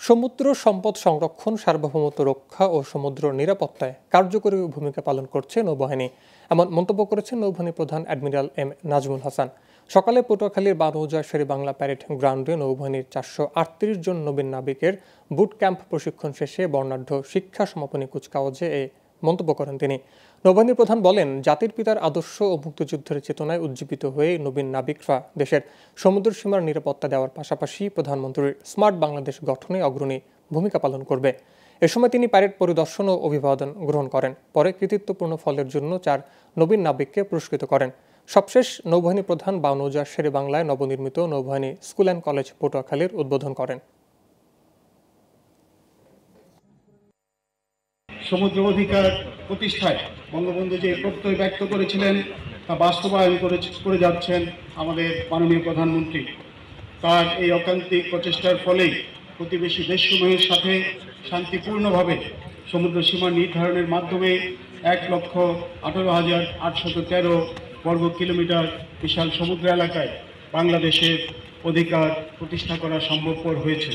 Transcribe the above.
সমুদ্র সম্পদ সংরক্ষণ, সার্বভৌমত্ব রক্ষা ও সমুদ্র নিরাপত্তায় কার্যকরী ভূমিকা পালন করছে নৌবাহিনী, এমন মন্তব্য করেছেন নৌবাহিনী প্রধান অ্যাডমিরাল এম নাজমুল হাসান। সকালে পটুয়াখালীর বারোজা শেরেবাংলা প্যারেড গ্রাউন্ডে নৌবাহিনীর 438 জন নবীন নাবিকের বুট ক্যাম্প প্রশিক্ষণ শেষে বর্ণাঢ্য শিক্ষা সমাপনী কুচকাওয়াজে এ মন্তব্য করেন তিনি। নৌবাহিনীর প্রধান বলেন, জাতির পিতার আদর্শ ও মুক্তিযুদ্ধের চেতনায় উজ্জীবিত হয়ে নবীন নাবিকরা দেশের সমুদ্র সীমার নিরাপত্তা দেওয়ার পাশাপাশি প্রধানমন্ত্রীর স্মার্ট বাংলাদেশ গঠনে অগ্রণী ভূমিকা পালন করবে। এ সময় তিনি প্যারেড পরিদর্শন ও অভিবাদন গ্রহণ করেন। পরে কৃতিত্বপূর্ণ ফলের জন্য 4 নবীন নাবিককে পুরস্কৃত করেন। সবশেষ নৌবাহিনী প্রধান বাউনৌজা শেরেবাংলায় নবনির্মিত নৌবাহিনী স্কুল অ্যান্ড কলেজ পটুয়াখালীর উদ্বোধন করেন। সমুদ্র অধিকার প্রতিষ্ঠায় বঙ্গবন্ধু যে প্রত্যয় ব্যক্ত করেছিলেন তা বাস্তবায়ন করে যাচ্ছেন আমাদের মাননীয় প্রধানমন্ত্রী। তার এই অকান্তিক প্রচেষ্টার ফলেই প্রতিবেশী দেশসমূহের সাথে শান্তিপূর্ণভাবে সমুদ্র সীমা নির্ধারণের মাধ্যমে 1,18,813 বর্গ কিলোমিটার বিশাল সমুদ্র এলাকায় বাংলাদেশের অধিকার প্রতিষ্ঠা করা সম্ভবপর হয়েছে।